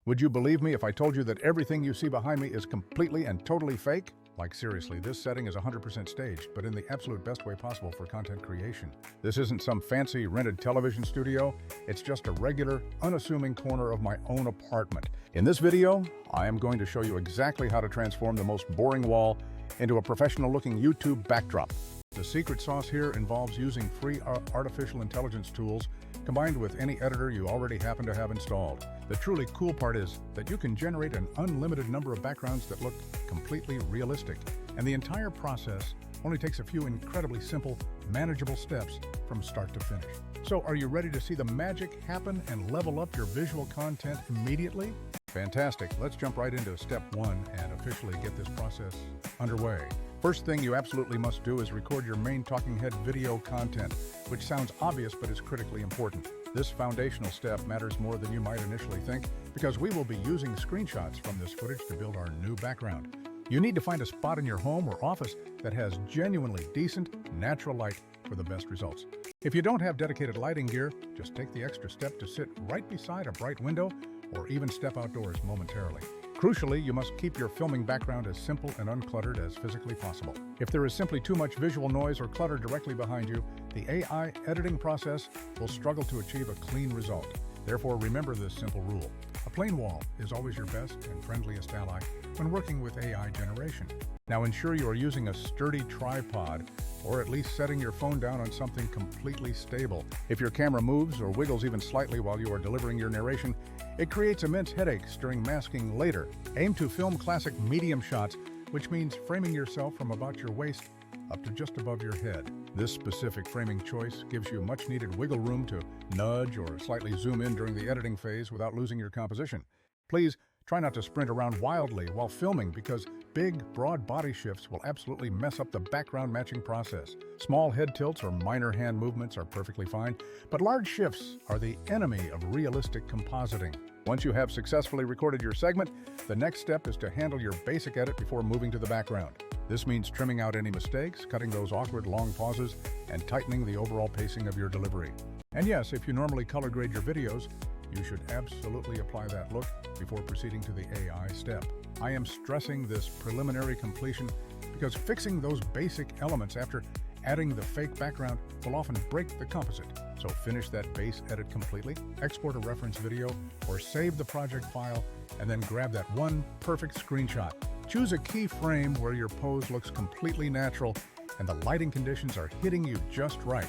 Would you believe me if I told you that everything you see behind me is completely and totally fake? Like seriously, this setting is 100% staged, but in the absolute best way possible for content creation. This isn't some fancy rented television studio, it's just a regular, unassuming corner of my own apartment. In this video, I am going to show you exactly how to transform the most boring wall into a professional-looking YouTube backdrop. The secret sauce here involves using free artificial intelligence tools combined with any editor you already happen to have installed. The truly cool part is that you can generate an unlimited number of backgrounds that look completely realistic, and the entire process only takes a few incredibly simple, manageable steps from start to finish. So are you ready to see the magic happen and level up your visual content immediately? Fantastic. Let's jump right into step 1 and officially get this process underway. First thing you absolutely must do is record your main talking head video content, which sounds obvious but is critically important. This foundational step matters more than you might initially think because we will be using screenshots from this footage to build our new background. You need to find a spot in your home or office that has genuinely decent, natural light for the best results. If you don't have dedicated lighting gear, just take the extra step to sit right beside a bright window or even step outdoors momentarily. Crucially, you must keep your filming background as simple and uncluttered as physically possible. If there is simply too much visual noise or clutter directly behind you, the AI editing process will struggle to achieve a clean result. Therefore, remember this simple rule. A plain wall is always your best and friendliest ally when working with AI generation. Now ensure you are using a sturdy tripod or at least setting your phone down on something completely stable. If your camera moves or wiggles even slightly while you are delivering your narration, it creates immense headaches during masking later. Aim to film classic medium shots, which means framing yourself from about your waist up to just above your head. This specific framing choice gives you much needed wiggle room to nudge or slightly zoom in during the editing phase without losing your composition. Please try not to sprint around wildly while filming because big, broad body shifts will absolutely mess up the background matching process. Small head tilts or minor hand movements are perfectly fine, but large shifts are the enemy of realistic compositing. Once you have successfully recorded your segment, the next step is to handle your basic edit before moving to the background. This means trimming out any mistakes, cutting those awkward long pauses, and tightening the overall pacing of your delivery. And yes, if you normally color grade your videos, you should absolutely apply that look before proceeding to the AI step. I am stressing this preliminary completion because fixing those basic elements after adding the fake background will often break the composite. So finish that base edit completely, export a reference video, or save the project file, and then grab that one perfect screenshot. Choose a key frame where your pose looks completely natural and the lighting conditions are hitting you just right.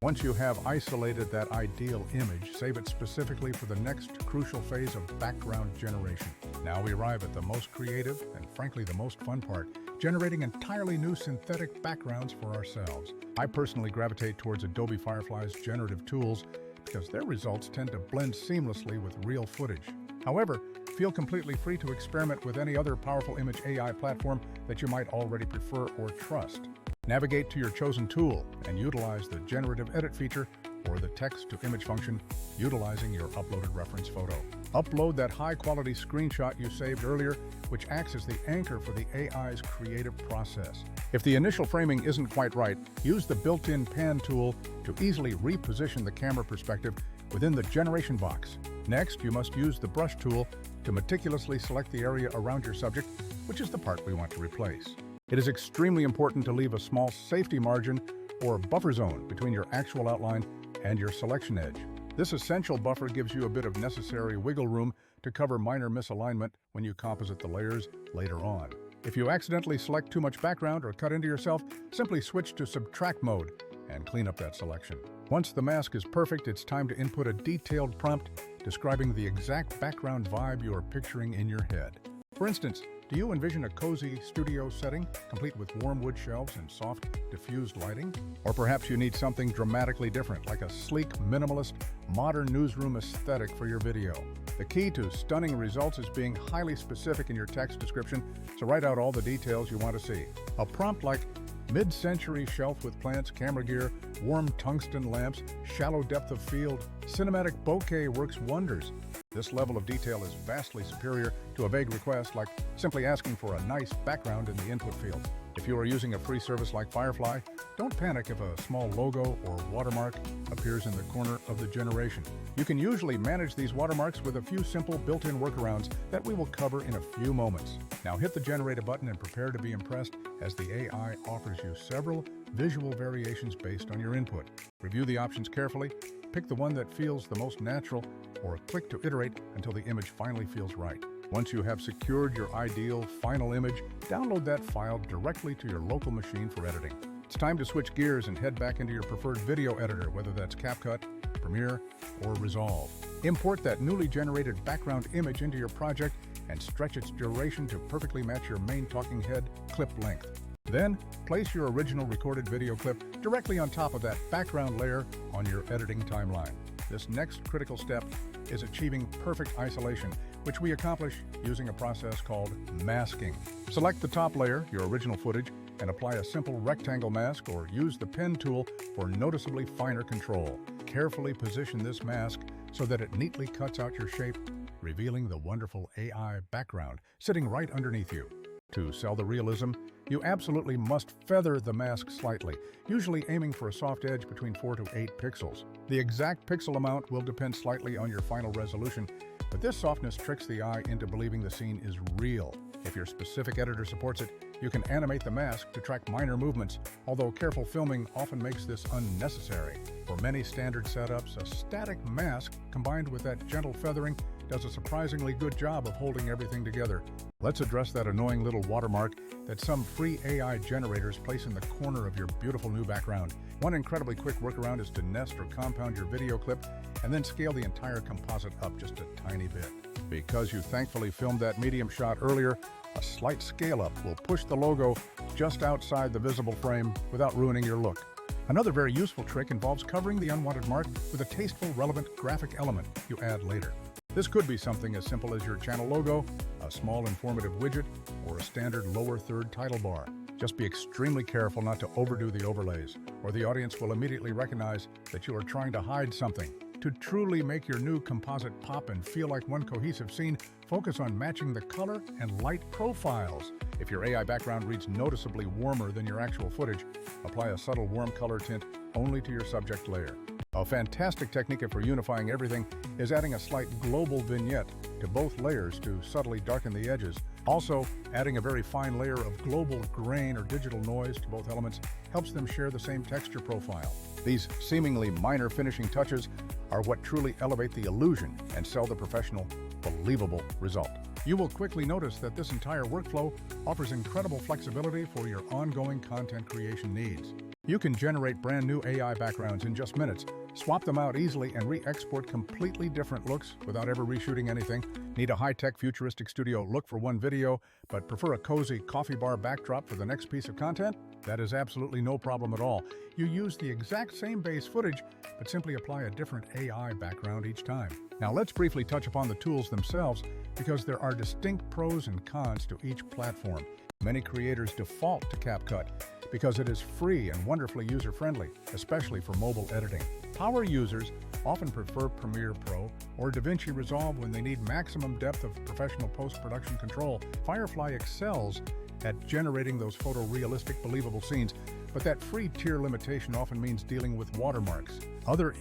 Once you have isolated that ideal image, save it specifically for the next crucial phase of background generation. Now we arrive at the most creative and frankly the most fun part, generating entirely new synthetic backgrounds for ourselves. I personally gravitate towards Adobe Firefly's generative tools because their results tend to blend seamlessly with real footage. However, feel completely free to experiment with any other powerful image AI platform that you might already prefer or trust. Navigate to your chosen tool and utilize the generative edit feature or the text-to-image function utilizing your uploaded reference photo. Upload that high-quality screenshot you saved earlier, which acts as the anchor for the AI's creative process. If the initial framing isn't quite right, use the built-in pan tool to easily reposition the camera perspective within the generation box. Next, you must use the brush tool to meticulously select the area around your subject, which is the part we want to replace. It is extremely important to leave a small safety margin or buffer zone between your actual outline and your selection edge. This essential buffer gives you a bit of necessary wiggle room to cover minor misalignment when you composite the layers later on. If you accidentally select too much background or cut into yourself, simply switch to subtract mode and clean up that selection. Once the mask is perfect, it's time to input a detailed prompt describing the exact background vibe you are picturing in your head. For instance, do you envision a cozy studio setting, complete with warm wood shelves and soft, diffused lighting? Or perhaps you need something dramatically different, like a sleek, minimalist, modern newsroom aesthetic for your video. The key to stunning results is being highly specific in your text description, so write out all the details you want to see. A prompt like mid-century shelf with plants, camera gear, warm tungsten lamps, shallow depth of field, cinematic bokeh works wonders. This level of detail is vastly superior to a vague request like simply asking for a nice background in the input field. If you are using a free service like Firefly, don't panic if a small logo or watermark appears in the corner of the generation. You can usually manage these watermarks with a few simple built-in workarounds that we will cover in a few moments. Now hit the Generate button and prepare to be impressed as the AI offers you several visual variations based on your input. Review the options carefully, pick the one that feels the most natural, or click to iterate until the image finally feels right. Once you have secured your ideal final image, download that file directly to your local machine for editing. It's time to switch gears and head back into your preferred video editor, whether that's CapCut, Premiere, or Resolve. Import that newly generated background image into your project and stretch its duration to perfectly match your main talking head clip length. Then, place your original recorded video clip directly on top of that background layer on your editing timeline. This next critical step is achieving perfect isolation, which we accomplish using a process called masking. Select the top layer, your original footage, and apply a simple rectangle mask or use the pen tool for noticeably finer control. Carefully position this mask so that it neatly cuts out your shape, revealing the wonderful AI background sitting right underneath you. To sell the realism, you absolutely must feather the mask slightly, usually aiming for a soft edge between 4 to 8 pixels. The exact pixel amount will depend slightly on your final resolution, but this softness tricks the eye into believing the scene is real. If your specific editor supports it, you can animate the mask to track minor movements, although careful filming often makes this unnecessary. For many standard setups, a static mask combined with that gentle feathering does a surprisingly good job of holding everything together. Let's address that annoying little watermark that some free AI generators place in the corner of your beautiful new background. One incredibly quick workaround is to nest or compound your video clip and then scale the entire composite up just a tiny bit. Because you thankfully filmed that medium shot earlier, a slight scale up will push the logo just outside the visible frame without ruining your look. Another very useful trick involves covering the unwanted mark with a tasteful, relevant graphic element you add later. This could be something as simple as your channel logo, a small informative widget, or a standard lower third title bar. Just be extremely careful not to overdo the overlays, or the audience will immediately recognize that you are trying to hide something. To truly make your new composite pop and feel like one cohesive scene, focus on matching the color and light profiles. If your AI background reads noticeably warmer than your actual footage, apply a subtle warm color tint only to your subject layer. A fantastic technique for unifying everything is adding a slight global vignette to both layers to subtly darken the edges. Also, adding a very fine layer of global grain or digital noise to both elements helps them share the same texture profile. These seemingly minor finishing touches are what truly elevate the illusion and sell the professional, believable result. You will quickly notice that this entire workflow offers incredible flexibility for your ongoing content creation needs. You can generate brand new AI backgrounds in just minutes, swap them out easily, and re-export completely different looks without ever reshooting anything. Need a high-tech futuristic studio look for one video, but prefer a cozy coffee bar backdrop for the next piece of content? That is absolutely no problem at all. You use the exact same base footage, but simply apply a different AI background each time. Now let's briefly touch upon the tools themselves, because there are distinct pros and cons to each platform. Many creators default to CapCut because it is free and wonderfully user-friendly, especially for mobile editing. Power users often prefer Premiere Pro or DaVinci Resolve when they need maximum depth of professional post-production control. Firefly excels at generating those photorealistic, believable scenes, but that free tier limitation often means dealing with watermarks. Other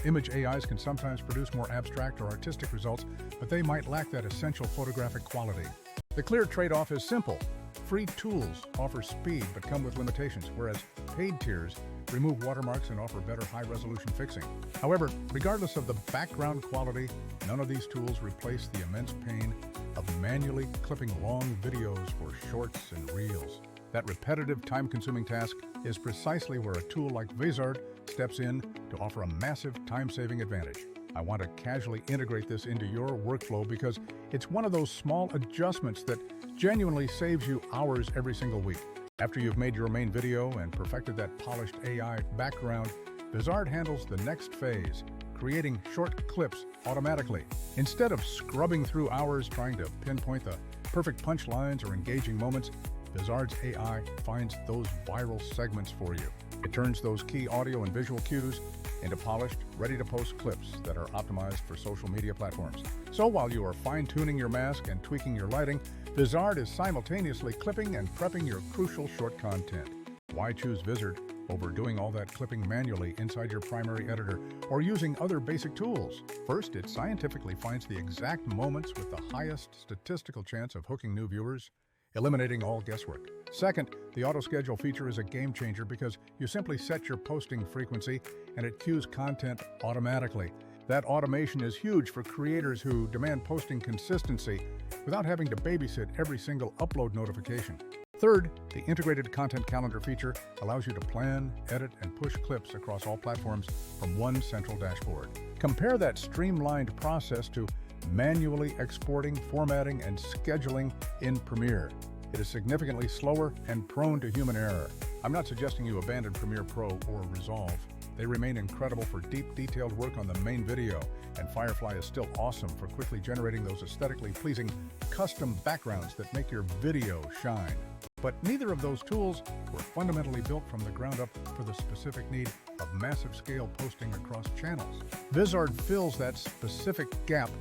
image AIs can sometimes produce more abstract or artistic results, but they might lack that essential photographic quality. The clear trade-off is simple. Free tools offer speed but come with limitations, whereas paid tiers remove watermarks and offer better high-resolution fixing. However, regardless of the background quality, none of these tools replace the immense pain of manually clipping long videos for shorts and reels. That repetitive, time-consuming task is precisely where a tool like Vizard steps in to offer a massive time-saving advantage. I want to casually integrate this into your workflow because it's one of those small adjustments that genuinely saves you hours every single week. After you've made your main video and perfected that polished AI background, Vizard handles the next phase, creating short clips automatically. Instead of scrubbing through hours trying to pinpoint the perfect punchlines or engaging moments, Vizard's AI finds those viral segments for you. It turns those key audio and visual cues into polished, ready-to-post clips that are optimized for social media platforms. So while you are fine-tuning your mask and tweaking your lighting, Vizard is simultaneously clipping and prepping your crucial short content. Why choose Vizard over doing all that clipping manually inside your primary editor or using other basic tools? First, it scientifically finds the exact moments with the highest statistical chance of hooking new viewers, eliminating all guesswork. Second, the auto-schedule feature is a game changer because you simply set your posting frequency and it cues content automatically. That automation is huge for creators who demand posting consistency without having to babysit every single upload notification. Third, the integrated content calendar feature allows you to plan, edit, and push clips across all platforms from one central dashboard. Compare that streamlined process to manually exporting, formatting, and scheduling in Premiere. It is significantly slower and prone to human error. I'm not suggesting you abandon Premiere Pro or Resolve. They remain incredible for deep, detailed work on the main video, and Firefly is still awesome for quickly generating those aesthetically pleasing custom backgrounds that make your video shine. But neither of those tools were fundamentally built from the ground up for the specific need of massive scale posting across channels. Vizard fills that specific gap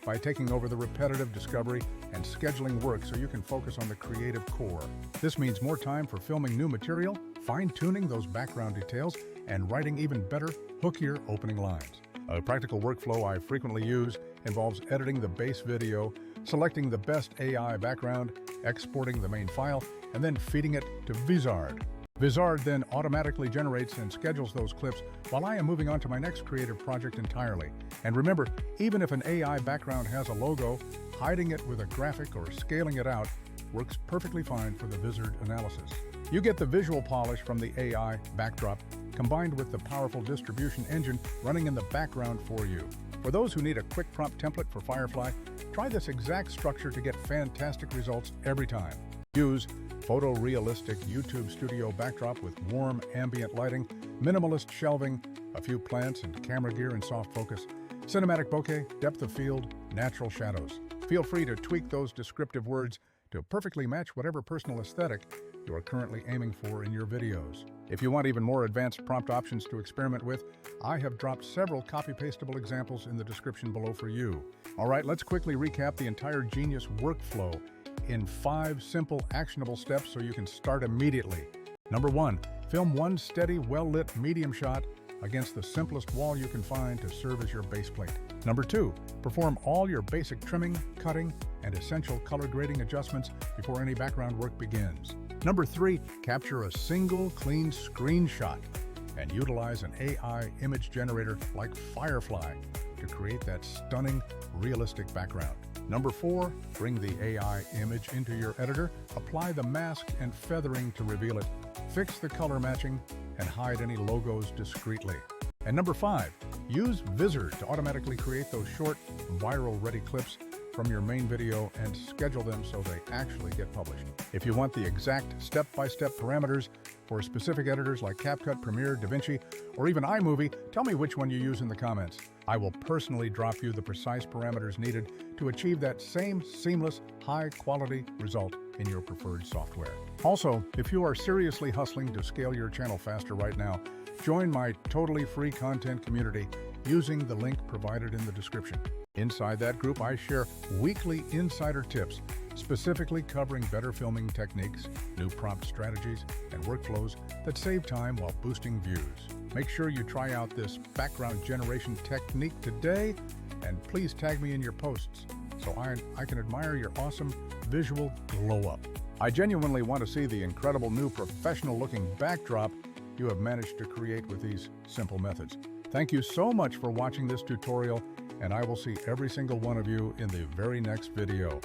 by taking over the repetitive discovery and scheduling work so you can focus on the creative core. This means more time for filming new material, fine-tuning those background details, and writing even better, hookier opening lines. A practical workflow I frequently use involves editing the base video, selecting the best AI background, exporting the main file, and then feeding it to Vizard. Vizard then automatically generates and schedules those clips while I am moving on to my next creative project entirely. And remember, even if an AI background has a logo, hiding it with a graphic or scaling it out works perfectly fine for the Vizard analysis. You get the visual polish from the AI backdrop combined with the powerful distribution engine running in the background for you. For those who need a quick prompt template for Firefly, try this exact structure to get fantastic results every time. Use photorealistic YouTube studio backdrop with warm ambient lighting, minimalist shelving, a few plants and camera gear in soft focus, cinematic bokeh, depth of field, natural shadows. Feel free to tweak those descriptive words to perfectly match whatever personal aesthetic you are currently aiming for in your videos. If you want even more advanced prompt options to experiment with, I have dropped several copy-pastable examples in the description below for you. All right, let's quickly recap the entire Genius workflow in 5 simple, actionable steps so you can start immediately. Number 1, film one steady, well-lit medium shot against the simplest wall you can find to serve as your base plate. Number 2, perform all your basic trimming, cutting, and essential color grading adjustments before any background work begins. Number 3, capture a single clean screenshot and utilize an AI image generator like Firefly to create that stunning, realistic background. Number 4, bring the AI image into your editor, apply the mask and feathering to reveal it, fix the color matching, and hide any logos discreetly. And number 5, use Vizard to automatically create those short, viral-ready clips from your main video and schedule them so they actually get published. If you want the exact step-by-step parameters for specific editors like CapCut, Premiere, DaVinci, or even iMovie, tell me which one you use in the comments. I will personally drop you the precise parameters needed to achieve that same seamless, high-quality result in your preferred software. Also, if you are seriously hustling to scale your channel faster right now, join my totally free content community using the link provided in the description. Inside that group, I share weekly insider tips, specifically covering better filming techniques, new prompt strategies, and workflows that save time while boosting views. Make sure you try out this background generation technique today, and please tag me in your posts so I can admire your awesome visual glow-up. I genuinely want to see the incredible new professional-looking backdrop you have managed to create with these simple methods. Thank you so much for watching this tutorial, and I will see every single one of you in the very next video.